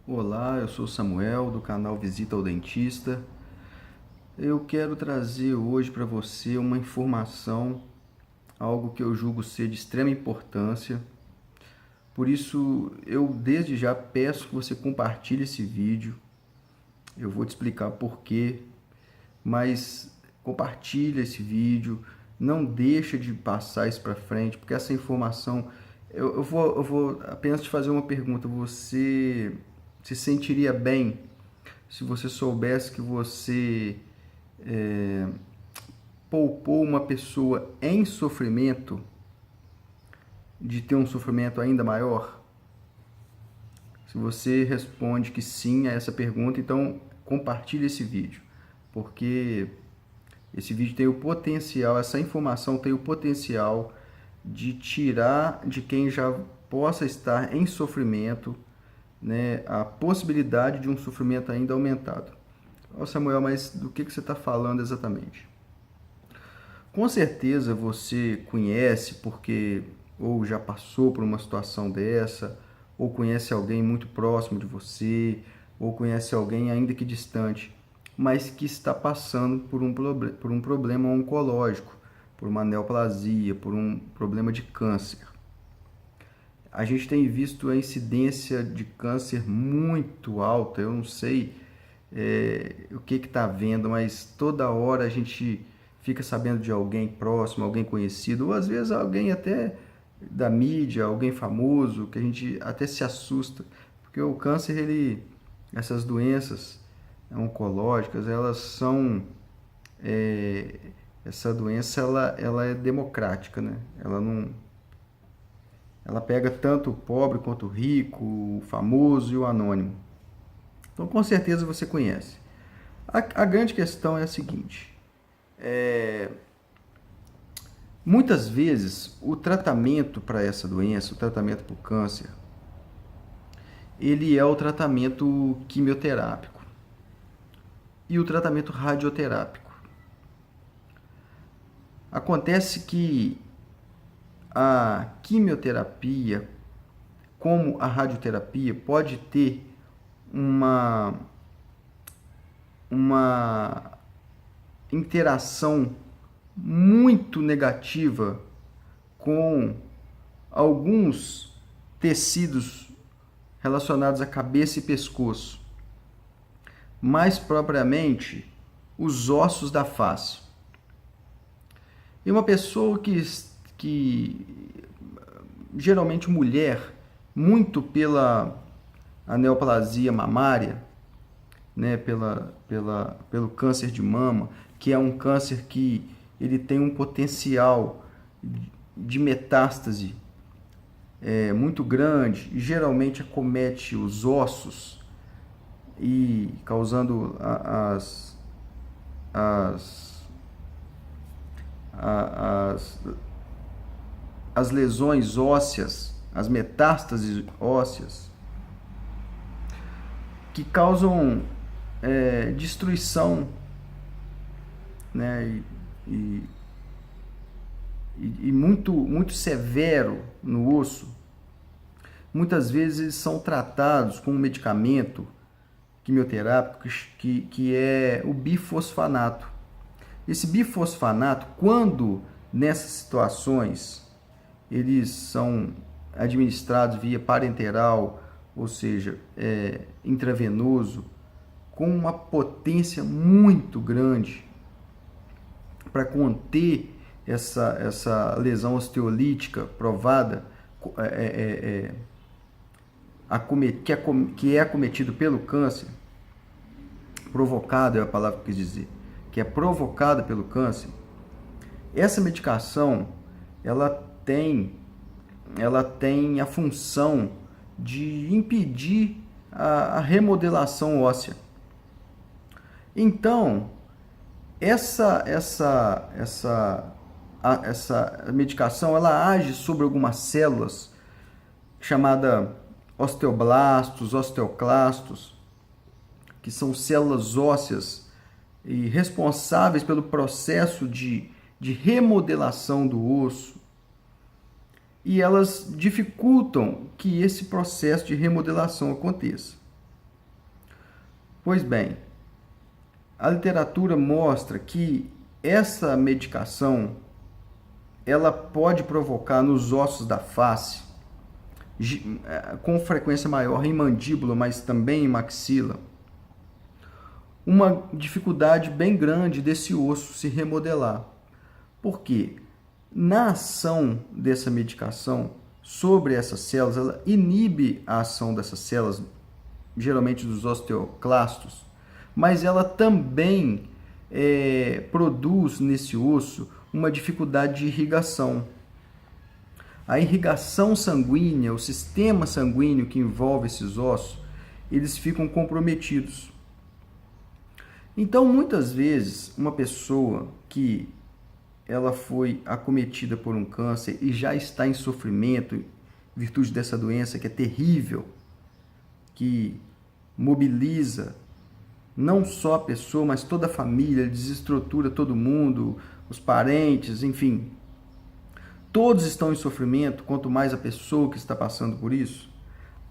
Olá, eu sou Samuel do canal Visita ao Dentista. Eu quero trazer hoje para você uma informação, algo que eu julgo ser de extrema importância. Por isso, eu desde já peço que você compartilhe esse vídeo. Eu vou te explicar por quê, mas compartilhe esse vídeo, não deixa de passar isso para frente, porque essa informação, eu vou apenas te fazer uma pergunta. Você se sentiria bem se você soubesse que você poupou uma pessoa em sofrimento de ter um sofrimento ainda maior? Se você responde que sim a essa pergunta, então compartilhe esse vídeo, porque esse vídeo tem o potencial, essa informação tem o potencial de tirar de quem já possa estar em sofrimento, né, a possibilidade de um sofrimento ainda aumentado. Ó, Samuel, mas do que você está falando exatamente? Com certeza você conhece, porque ou já passou por uma situação dessa, ou conhece alguém muito próximo de você, ou conhece alguém ainda que distante, mas que está passando por um problema oncológico, por uma neoplasia, por um problema de câncer. A gente tem visto a incidência de câncer muito alta. Eu não sei o que está vendo, mas toda hora a gente fica sabendo de alguém próximo, alguém conhecido, ou às vezes alguém até da mídia, alguém famoso, que a gente até se assusta, porque o câncer, essas doenças oncológicas, elas são, essa doença ela é democrática, né? Ela pega tanto o pobre quanto o rico, o famoso e o anônimo. Então, com certeza você conhece. A grande questão é a seguinte: muitas vezes o tratamento para essa doença, o tratamento para o câncer, ele é o tratamento quimioterápico e o tratamento radioterápico. Acontece que a quimioterapia, como a radioterapia, pode ter uma interação muito negativa com alguns tecidos relacionados à cabeça e pescoço, mais propriamente os ossos da face. E uma pessoa que geralmente mulher, muito pela a neoplasia mamária, né, pelo câncer de mama, que é um câncer que ele tem um potencial de metástase muito grande e geralmente acomete os ossos e causando as, as lesões ósseas, as metástases ósseas, que causam destruição, né, e muito severo no osso. Muitas vezes são tratados com um medicamento quimioterápico que é o bifosfanato. Esse bifosfanato, quando nessas situações eles são administrados via parenteral, ou seja, intravenoso, com uma potência muito grande para conter essa lesão osteolítica provada, que é acometido pelo câncer, provocado é a palavra que eu quis dizer, que é provocada pelo câncer. Essa medicação, ela tem a função de impedir a remodelação óssea. Então, essa medicação, ela age sobre algumas células chamadas osteoblastos, osteoclastos, que são células ósseas e responsáveis pelo processo de remodelação do osso, e elas dificultam que esse processo de remodelação aconteça. Pois bem, a literatura mostra que essa medicação ela pode provocar nos ossos da face, com frequência maior em mandíbula, mas também em maxila, uma dificuldade bem grande desse osso se remodelar. Por quê? Na ação dessa medicação sobre essas células, ela inibe a ação dessas células, geralmente dos osteoclastos, mas ela também produz nesse osso uma dificuldade de irrigação. A irrigação sanguínea, o sistema sanguíneo que envolve esses ossos, eles ficam comprometidos. Então, muitas vezes, uma pessoa que ela foi acometida por um câncer e já está em sofrimento em virtude dessa doença que é terrível, que mobiliza não só a pessoa, mas toda a família, desestrutura todo mundo, os parentes, enfim. Todos estão em sofrimento, quanto mais a pessoa que está passando por isso.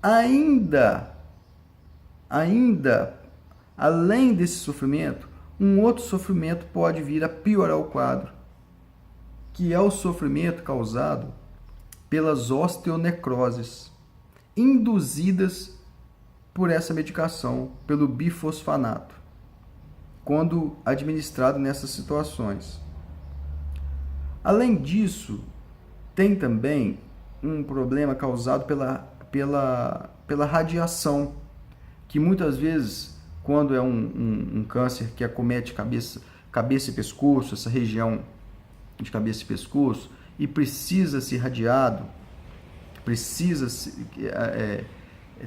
Ainda, além desse sofrimento, um outro sofrimento pode vir a piorar o quadro, que é o sofrimento causado pelas osteonecroses, induzidas por essa medicação, pelo bifosfanato, quando administrado nessas situações. Além disso, tem também um problema causado pela radiação, que muitas vezes, quando é um câncer que acomete cabeça e pescoço, essa região de cabeça e pescoço, e precisa ser radiado, precisa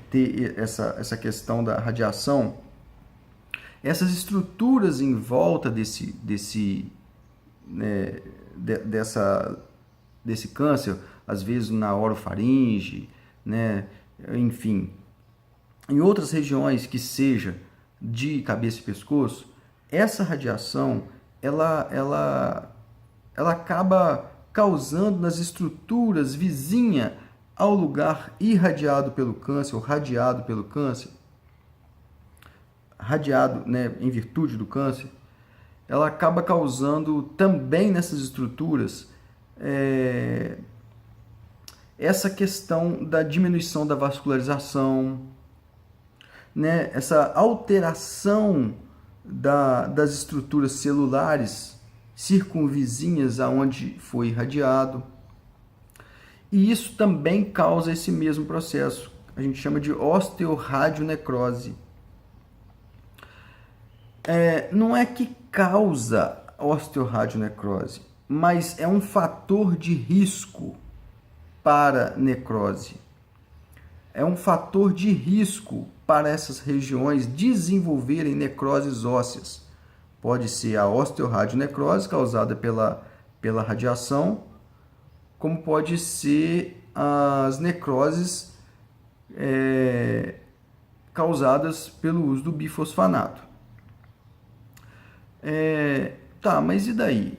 ter essa questão da radiação, essas estruturas em volta desse câncer, às vezes na orofaringe, né? Enfim, em outras regiões que seja de cabeça e pescoço, essa radiação ela acaba causando nas estruturas vizinhas ao lugar irradiado pelo câncer, ou radiado pelo câncer, radiado, né, em virtude do câncer, ela acaba causando também nessas estruturas essa questão da diminuição da vascularização, né, essa alteração das estruturas celulares circunvizinhas aonde foi irradiado. E isso também causa esse mesmo processo. A gente chama de osteoradionecrose. Não é que causa osteoradionecrose, mas é um fator de risco para necrose. É um fator de risco para essas regiões desenvolverem necroses ósseas. Pode ser a osteoradionecrose causada pela radiação, como pode ser as necroses causadas pelo uso do bifosfanato. Tá, mas e daí?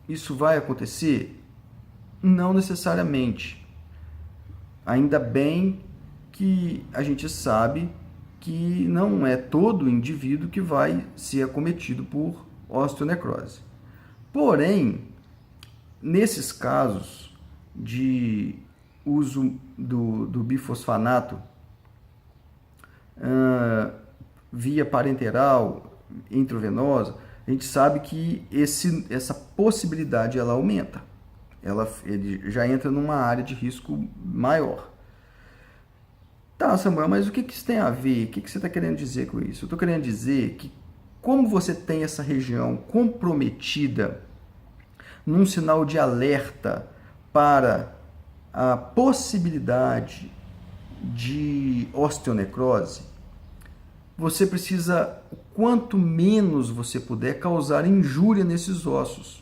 Isso vai acontecer? Não necessariamente. Ainda bem que a gente sabe que não é todo indivíduo que vai ser acometido por osteonecrose. Porém, nesses casos de uso do bifosfanato via parenteral, intravenosa, a gente sabe que essa possibilidade ela aumenta. Ele já entra numa área de risco maior. Tá, Samuel, mas o que isso tem a ver? O que você está querendo dizer com isso? Eu estou querendo dizer que, como você tem essa região comprometida, num sinal de alerta para a possibilidade de osteonecrose, você precisa, quanto menos você puder, causar injúria nesses ossos.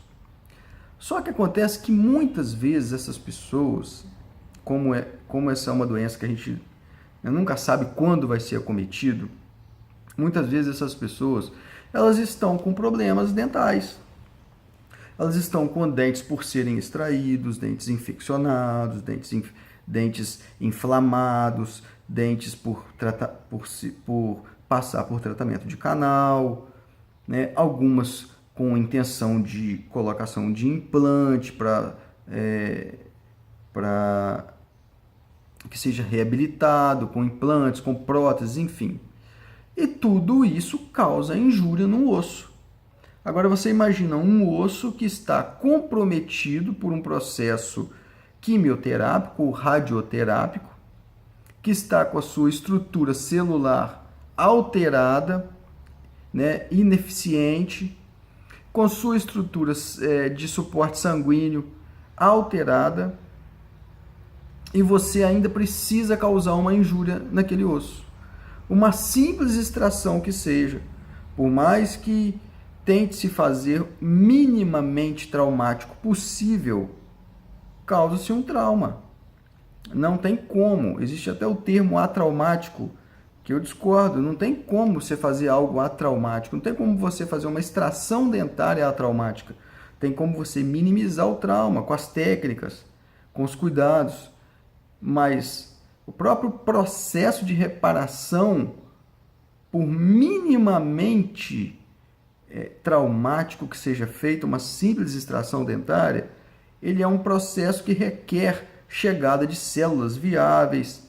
Só que acontece que muitas vezes essas pessoas, como essa é uma doença que a gente nunca sabe quando vai ser acometido, muitas vezes essas pessoas, elas estão com problemas dentais. Elas estão com dentes por serem extraídos, dentes infeccionados, dentes inflamados, dentes por passar por tratamento de canal, né? Algumas com intenção de colocação de implante para que seja reabilitado com implantes, com próteses, enfim. E tudo isso causa injúria no osso. Agora você imagina um osso que está comprometido por um processo quimioterápico ou radioterápico, que está com a sua estrutura celular alterada, né, ineficiente, com sua estrutura de suporte sanguíneo alterada, e você ainda precisa causar uma injúria naquele osso. Uma simples extração que seja, por mais que tente se fazer minimamente traumático possível, causa-se um trauma. Não tem como. Existe até o termo atraumático, que eu discordo. Não tem como você fazer algo atraumático. Não tem como você fazer uma extração dentária atraumática. Tem como você minimizar o trauma com as técnicas, com os cuidados. Mas o próprio processo de reparação, por minimamente traumático que seja feito, uma simples extração dentária, ele é um processo que requer chegada de células viáveis,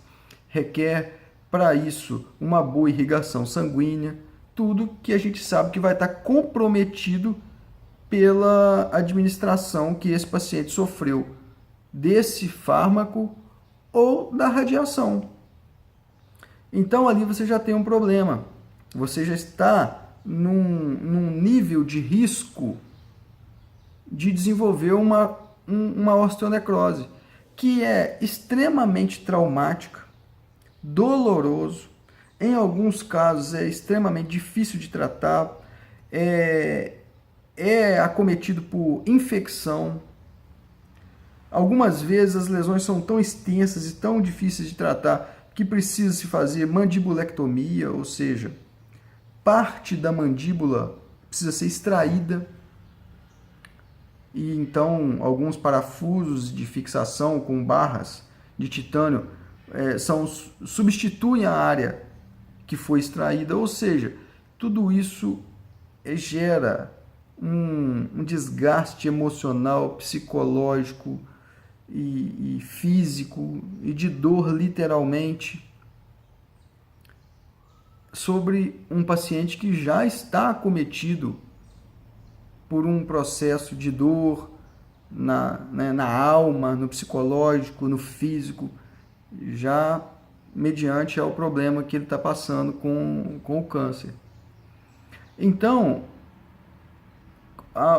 requer para isso uma boa irrigação sanguínea, tudo que a gente sabe que vai estar comprometido pela administração que esse paciente sofreu desse fármaco ou da radiação. Então ali você já tem um problema, você já está num nível de risco de desenvolver uma osteonecrose, que é extremamente traumática, doloroso, em alguns casos é extremamente difícil de tratar, é acometido por infecção. Algumas vezes as lesões são tão extensas e tão difíceis de tratar que precisa se fazer mandibulectomia, ou seja, parte da mandíbula precisa ser extraída. E então alguns parafusos de fixação com barras de titânio substituem a área que foi extraída, ou seja, tudo isso gera um desgaste emocional, psicológico e físico e de dor, literalmente, sobre um paciente que já está acometido por um processo de dor na alma, no psicológico, no físico, já mediante ao problema que ele está passando com o câncer. Então,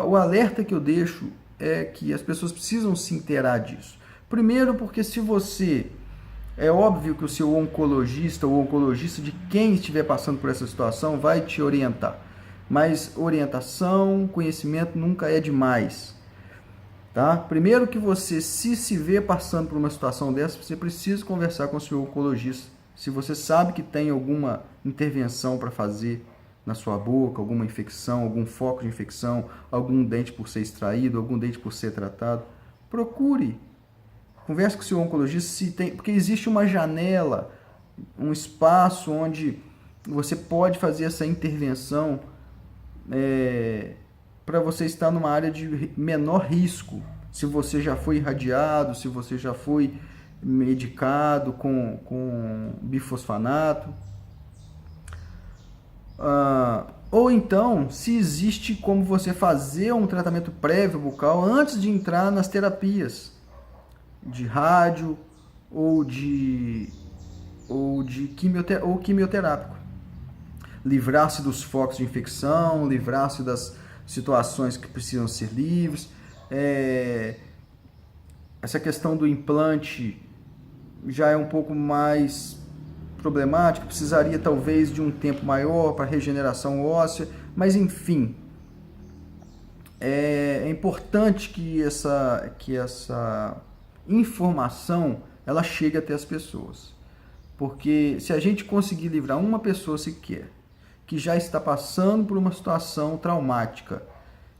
o alerta que eu deixo é que as pessoas precisam se inteirar disso. Primeiro, porque se você... É óbvio que o seu oncologista ou oncologista de quem estiver passando por essa situação vai te orientar. Mas orientação, conhecimento nunca é demais. Tá? Primeiro que você, se vê passando por uma situação dessa, você precisa conversar com o seu oncologista. Se você sabe que tem alguma intervenção para fazer na sua boca, alguma infecção, algum foco de infecção, algum dente por ser extraído, algum dente por ser tratado, procure. Converse com o seu oncologista se tem, porque existe uma janela, um espaço onde você pode fazer essa intervenção para você estar numa área de menor risco. Se você já foi irradiado, se você já foi medicado com bifosfanato. Ou então, se existe como você fazer um tratamento prévio bucal antes de entrar nas terapias de rádio ou quimioterápico. Livrar-se dos focos de infecção, livrar-se das situações que precisam ser livres. Essa questão do implante já é um pouco mais problemática, precisaria talvez de um tempo maior para regeneração óssea, mas enfim, é importante que essa informação ela chegue até as pessoas, porque se a gente conseguir livrar uma pessoa sequer que já está passando por uma situação traumática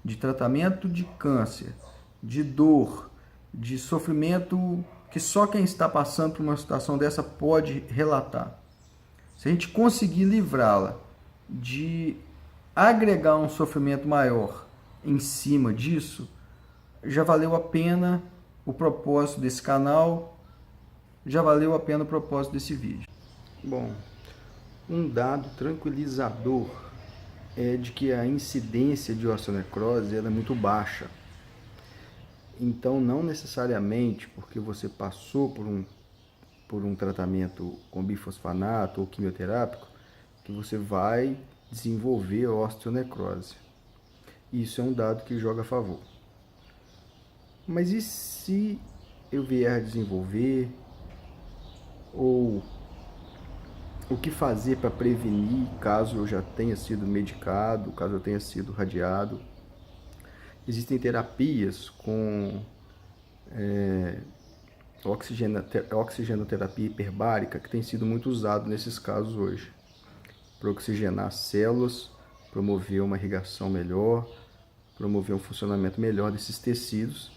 de tratamento de câncer, de dor, de sofrimento que só quem está passando por uma situação dessa pode relatar. Se a gente conseguir livrá-la de agregar um sofrimento maior em cima disso, já valeu a pena o propósito desse canal, já valeu a pena o propósito desse vídeo. Bom, um dado tranquilizador é de que a incidência de osteonecrose ela é muito baixa. Então, não necessariamente porque você passou por um tratamento com bifosfanato ou quimioterápico, que você vai desenvolver osteonecrose. Isso é um dado que joga a favor. Mas e se eu vier a desenvolver? Ou o que fazer para prevenir caso eu já tenha sido medicado, caso eu tenha sido radiado? Existem terapias com oxigenoterapia hiperbárica que tem sido muito usado nesses casos hoje, para oxigenar as células, promover uma irrigação melhor, promover um funcionamento melhor desses tecidos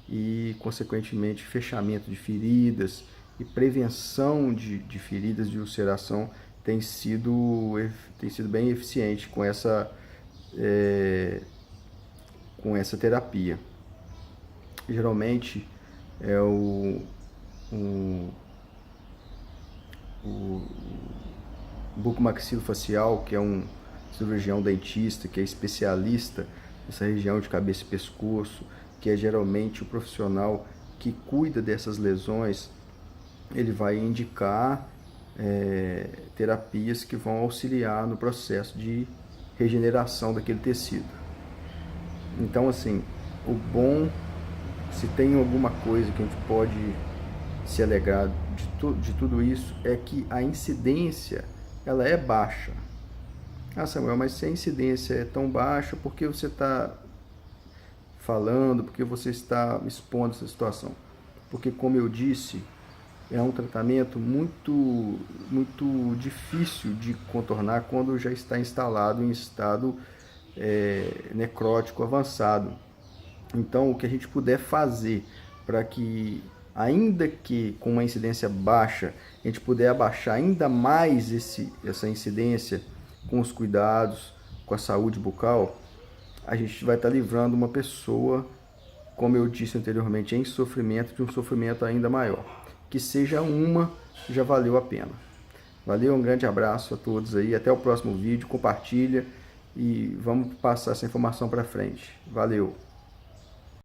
e, consequentemente, fechamento de feridas e prevenção de feridas de ulceração tem sido bem eficiente com essa terapia. Geralmente é o bucomaxilofacial, que é um cirurgião dentista, que é especialista nessa região de cabeça e pescoço, que é geralmente o profissional que cuida dessas lesões. Ele vai indicar terapias que vão auxiliar no processo de regeneração daquele tecido. Então, assim, o bom, se tem alguma coisa que a gente pode se alegrar de tudo isso, é que a incidência ela é baixa. Ah, Samuel, mas se a incidência é tão baixa, por que você está falando, por que você está expondo essa situação? Porque, como eu disse, é um tratamento muito difícil de contornar quando já está instalado em estado necrótico avançado. Então, o que a gente puder fazer para que, ainda que com uma incidência baixa, a gente puder abaixar ainda mais essa incidência com os cuidados, com a saúde bucal, a gente vai estar livrando uma pessoa, como eu disse anteriormente, em sofrimento, de um sofrimento ainda maior. Que seja uma, já valeu a pena. Valeu, um grande abraço a todos aí, até o próximo vídeo, compartilha e vamos passar essa informação para frente. Valeu!